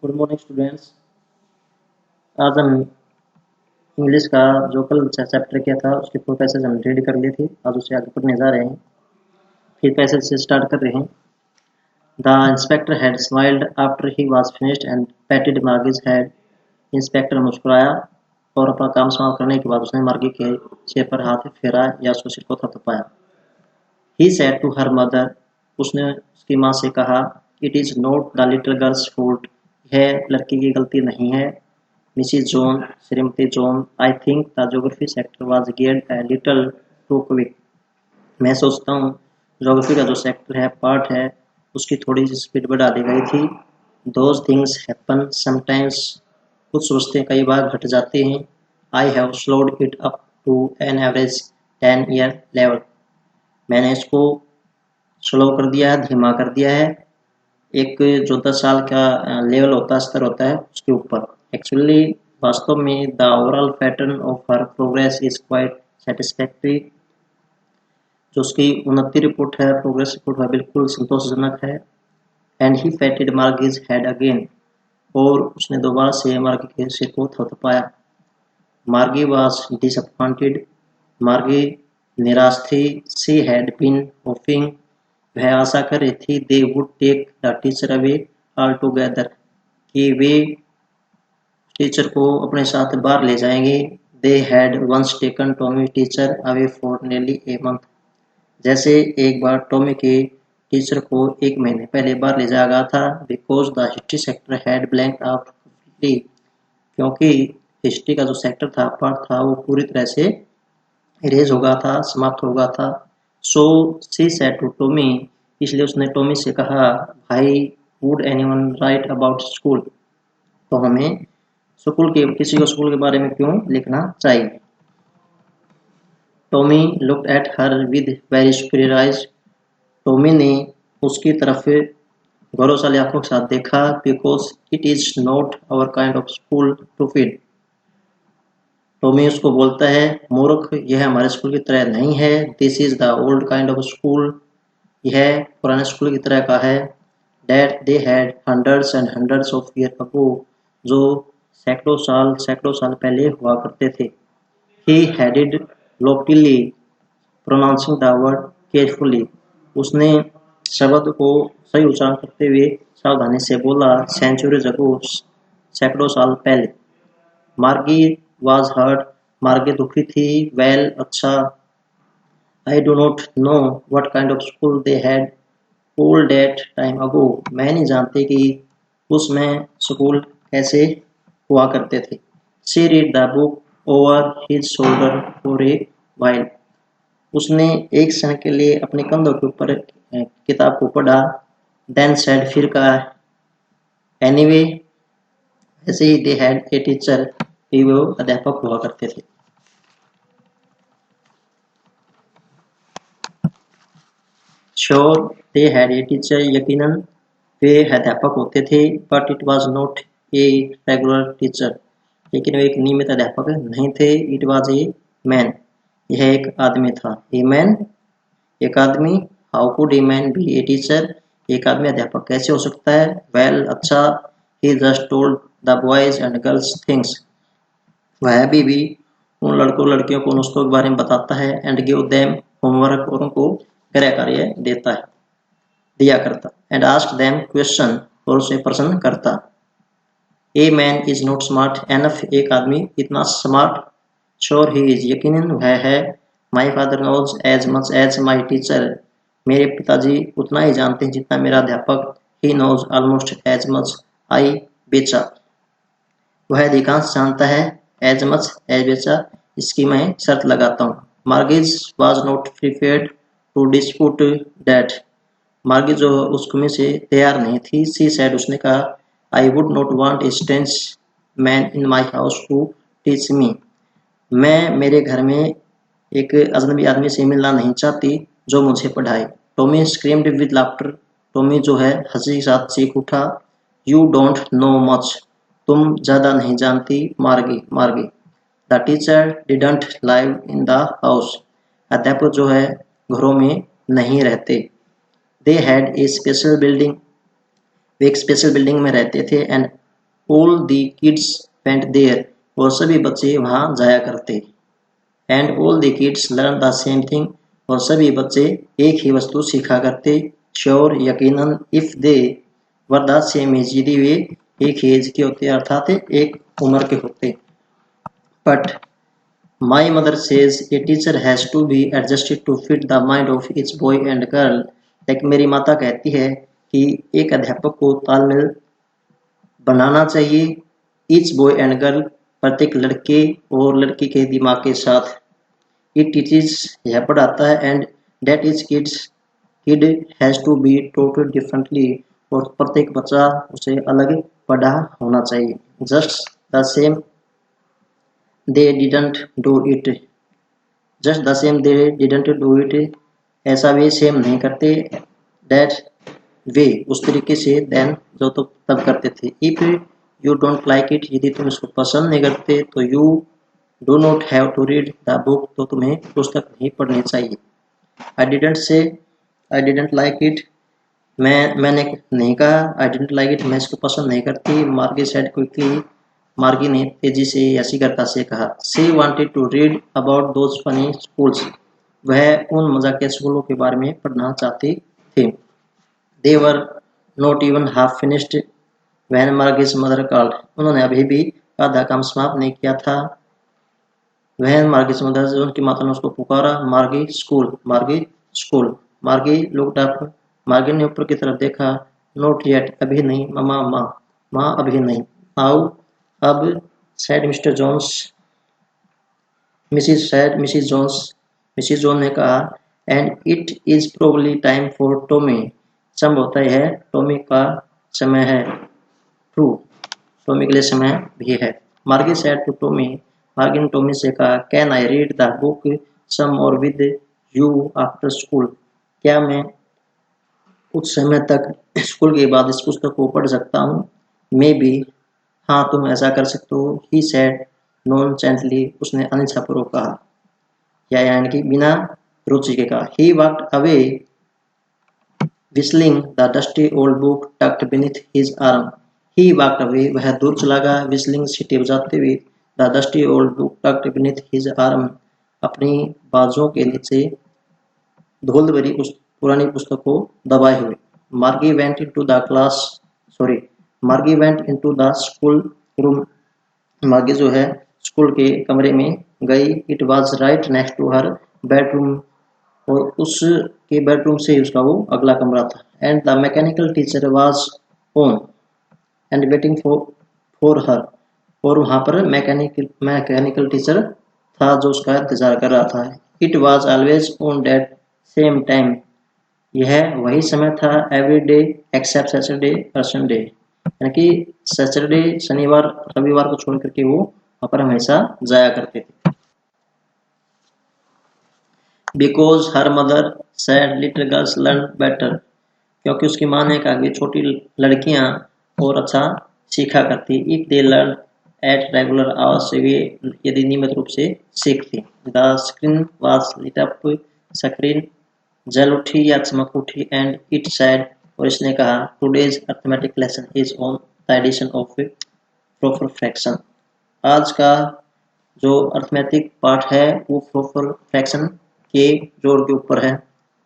Good morning students. आज हम English का जो कल चैप्टर किया था उसके 4 पैसेज हम रीड कर लिए थे। आज उसे आगे पढ़ने जा रहे हैं। फिर पैसेज से स्टार्ट कर रहे हैं। The inspector had smiled after he was finished and patted Margie's head. Inspector मुस्कुराया और अपना काम समाप्त करने के बाद उसने मार्गी के सिर पर हाथ फेरा या उसके सिर को थपथपाया। He said to her mother, उसने उसकी माँ से कहा, it is not the little girl's fault, यह लड़की की गलती नहीं है। मिसिज जॉन, श्रीमती John, I think the geography sector was geared a little too quick। मैं सोचता हूँ ज्योग्राफी का जो सेक्टर है, पार्ट है, उसकी थोड़ी सी स्पीड बढ़ा दी गई थी। दोज थिंग्स हैपन समटाइम्स, कुछ सोचते कई बार घट जाते हैं। I have slowed it up to an average 10-year level, मैंने इसको स्लो कर दिया है, धीमा कर दिया है, एक जो 10 साल का लेवल होता है, स्तर होता है, उसके ऊपर। एक्चुअली वास्तव में the overall pattern of her progress is quite satisfactory, जो उसकी उन्नति रिपोर्ट है, प्रोग्रेस रिपोर्ट है, बिल्कुल संतोषजनक है। And he patted Margie's head again, और उसने दोबारा से मार्गी के सिर को थपथपाया। मार्गी वॉज डिसअपॉइंटेड, मार्गी निराश थी। शी हैड बीन होपिंग, वह आशा कर रही थी, they would take the teacher away all together, कि वे टीचर को अपने साथ बाहर ले जाएंगे। They had once taken Tommy teacher away for nearly a month, जैसे एक बार टॉमी के टीचर को 1 महीने पहले बाहर ले जाया गया था। Because the history sector had blank out completely, क्योंकि हिस्ट्री का जो सेक्टर था, पार्ट था, वो पूरी तरह से इरेज हो गया था, समाप्त हो गया था। So she said to Tommy, इसलिए उसने टॉमी से कहा, why would anyone write about school, तो हमें स्कूल के किसी को स्कूल के बारे में क्यों लिखना चाहिए। Tommy looked at her with very superior eyes, Tommy ने उसकी तरफ गौरवशाली आंखों के साथ देखा। Because it is not our kind of school to feed, Tommy उसको बोलता है, मूर्ख, यह हमारे स्कूल की तरह नहीं है। This is the old kind of school, यह पुराने स्कूल की तरह का है। That they had hundreds and hundreds of years ago, जो सैकड़ों साल पहले हुआ करते थे। He added loftily, pronouncing the word carefully, उसने शब्द को सही उच्चारण करते हुए सावधानी से बोला, centuries ago, सैकड़ों साल पहले। मार्गी was hurt, मार्गी दुखी थी। Well, अच्छा। I do not know what kind of school they had all that time ago, मैं नहीं जानती कि उसमें स्कूल कैसे हुआ करते थे। She read the book over his shoulder for a while, उसने एक क्षण के लिए अपने कंधों के ऊपर किताब को पढ़ा। Then said, फिर कहा, anyway, ऐसे ही they had a teacher, कि वो अध्यापक हुआ करते थे। Sure, they had a teacher, यकीनन वे अध्यापक होते थे। But it was not a regular teacher, लेकिन वे एक नियमित अध्यापक नहीं थे। It was a man, यह एक आदमी था। A man, एक आदमी। How could a man be a teacher, एक आदमी अध्यापक कैसे हो सकता है। Well, अच्छा। He just told the boys and girls things, वह अभी भी उन लड़कों लड़कियों को नुस्खों के बारे में बताता है। एंड गिव देम होमवर्क, और उनको गृह कार्य देता है, दिया करता। एंड आस्क देम क्वेश्चन, और उसे प्रश्न करता। A man is not smart enough, एक आदमी इतना स्मार्ट। श्योर ही इज, यकीनन वह है। My father knows as much as my teacher, मेरे पिताजी उतना ही जानते हैं जितना मेरा अध्यापक। He knows almost as much, I betcha, वह अधिकांश जानता है। एज मच एज बेचा, इसकी मैं शर्त लगाता हूँ। Margie was not prepared to dispute that, Margie जो उस कमी से तैयार नहीं थी। सी सेड, उसने कहा, I would not want a strange man in my house to teach me, मैं मेरे घर में एक अजनबी आदमी से मिलना नहीं चाहती जो मुझे पढ़ाए। Tommy screamed with laughter, Tommy जो है हंसी के साथ चीख उठा। यू डोंट नो मच, तुम ज़्यादा नहीं जानती Margie, Margie. The teacher didn't live in the house, अध्यापक जो है घरों में नहीं रहते। They had a special building, वे एक स्पेशल बिल्डिंग में रहते थे। And all the kids went there, और सभी बच्चे वहां जाया करते। And all the kids learn the same thing, और सभी बच्चे एक ही वस्तु सीखा करते। श्योर यकीनन, if they were the same age, यदि वे एक ही एज के होते अर्थात एक उम्र के होते। But my mother says a teacher has to be adjusted to fit the mind of each boy and girl, लेकिन मेरी माता कहती है कि एक अध्यापक को तालमेल बनाना चाहिए ईच बॉय एंड गर्ल, प्रत्येक लड़के और लड़की के दिमाग के साथ। इट टीचेस, यह पढ़ाता है, and that is kid has to be taught differently, और प्रत्येक बच्चा उसे अलग पढ़ा होना चाहिए। Just the same they didn't do it, just the same they didn't do it, ऐसा वे सेम नहीं करते। दैट वे, उस तरीके से, देन जो तो तब करते थे। If you don't like it, यदि तुम इसको पसंद नहीं करते तो you do not have to read the book, तो तुम्हें पुस्तक नहीं पढ़नी चाहिए। I didn't say I didn't like it, मैंने नहीं कहा आई डिडंट लाइक इट, मैं इसको पसंद नहीं करती। मार्गी सेड क्विकली, मार्गी ने तेजी से या शीघ्रता से कहा। She wanted to read about those funny schools, वह उन मजाकिया स्कूलों के बारे में पढ़ना चाहती थी। They were not even half finished when Margie's mother called, उन्होंने अभी भी आधा काम समाप्त नहीं किया था। व्हेन मार्गीज मदर, उनकी माता ने उसको पुकारा। मार्गी स्कूल, मार्गी स्कूल। मार्गी लुक्ड अप, मार्गी ने ऊपर की तरफ देखा। नॉट येट, अभी नहीं। ममा, माँ, माँ अभी नहीं। नाउ, अब। Said Mr Jones, Mrs Jones, Mrs Jones ने कहा। And it is probably time for Tommy, संभवतः यह टॉमी का समय है। ट्रू, टॉमी के लिए समय भी है। मार्गी सेड टू टॉमी, मार्गी ने टॉमी से कहा। Can I read the book some more with you after school, क्या मैं कुछ समय तक स्कूल के बाद इस पुस्तक को पढ़ सकता हूँ? मे बी, हाँ तुम ऐसा कर सकते हो। ही सेड नॉनचेंटली, उसने अनिच्छापूर्वक कहा, या यानी कि बिना रुचि के कहा। He walked away whistling the dusty old book tucked beneath his arm. He walked away, वह दूर चला गया। whistling, सीटी बजाते हुए। the dusty old book tucked beneath his arm, अपनी बाजुओं के नीचे धूल भरी पुरानी पुस्तक को दबाए हुए। मार्गी went into the class, sorry, मार्गी went into the school room, मार्गी जो है स्कूल के कमरे में गई। It was right next to her bedroom, और उसके बेडरूम से उसका वो अगला कमरा था। And the mechanical teacher was on and waiting for her, और वहाँ पर मैकेनिकल टीचर था जो उसका इंतजार कर रहा था। It was always on that same time, यह वही समय था। एवरी डे एक्सेप्ट सैटरडे और संडे, यानी कि सैटरडे, शनिवार, रविवार को छोड़ करके वो वहाँ पर हमेशा जाया करते थे। Because her mother sad little girls learn better, क्योंकि उसकी माँ ने कहा कि छोटी लड़कियां और अच्छा सीखा करती। If they learn at regular hours, वे यदि नियमित रूप से सीखती। The screen was lit up, screen जल उठी या चमक उठी। एंड इट सैड, और इसने कहा, today's arithmetic lesson is on the addition of proper fraction, आज का जो अर्थमेटिक पार्ट है वो प्रॉपर फ्रैक्शन के जोड़ के ऊपर है।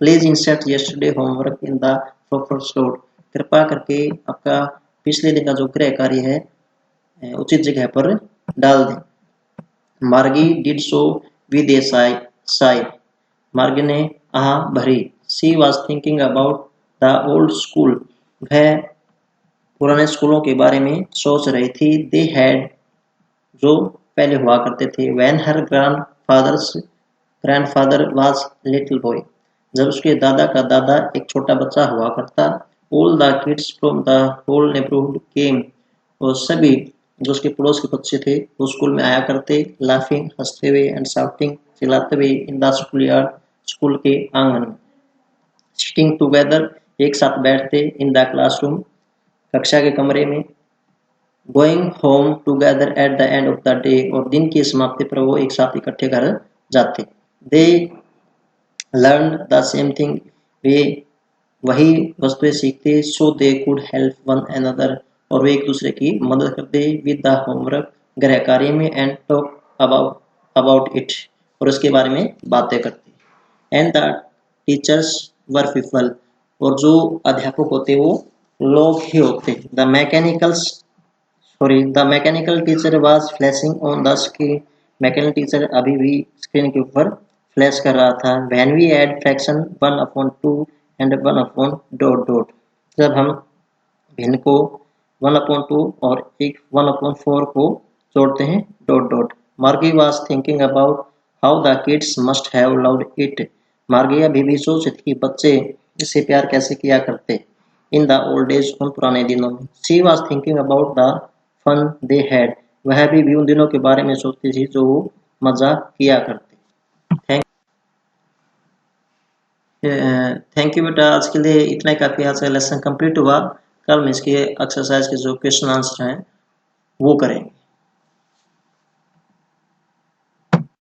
Please insert yesterday homework in the proper slot, कृपया करके आपका पिछले दिन का जो गृह कार्य है उचित जगह पर डाल दें। मार्गी डिड सो विद ए साई, मार्गी ने आह भरी। She was thinking about the old school, वह पुराने स्कूलों के बारे में सोच रही थी। दे हैड, जो पहले हुआ करते थे। When her grandfather was little boy, जब उसके दादा का दादा एक छोटा बच्चा हुआ करता। All the kids from the whole neighbourhood came, और सभी जो उसके पड़ोस के बच्चे थे वो स्कूल में आया करते। लाफिंग, हंसते हुए, एंड शाउटिंग, चिल्लाते हुए। In the school yard, school के आंगन में। सिटिंग टुगेदर, एक साथ बैठते। इन द क्लासरूम, कक्षा के कमरे में। Going home together at the end of the day, और दिन की समाप्ति पर वो एक साथ इकट्ठे घर जाते। They learn the same thing, वे वही वस्तुएं सीखते। So they could help one another, और वे एक दूसरे की मदद करते विद द होमवर्क गृह कार्य में एंड टॉक अबाउट इट और उसके बारे में बातें करते। And the teachers were people और जो अध्यापक होते वो लोग ही होते। The mechanical teacher was flashing on the screen. Mechanical teacher अभी भी स्क्रीन के ऊपर फ्लैश कर रहा था। When we add fraction 1/2 and 1/डॉट, जब हम भिन्न को 1/2 और एक 1/4 को जोड़ते हैं डॉट डॉट। मार्गी was thinking about how the kids must have loved it. मार्गी अभी भी सोच रही थी कि बच्चे इससे प्यार कैसे किया करते इन द ओल्ड डेज, उन पुराने दिनों में। She was thinking about the fun they had. वह भी उन दिनों के बारे में सोचती थी जो वो मजा किया करते। थैंक यू बेटा, आज के लिए इतना ही काफ़ी। आज का लेसन कंप्लीट हुआ। कल में इसके एक्सरसाइज के जो क्वेश्चन आंसर हैं वो करेंगे।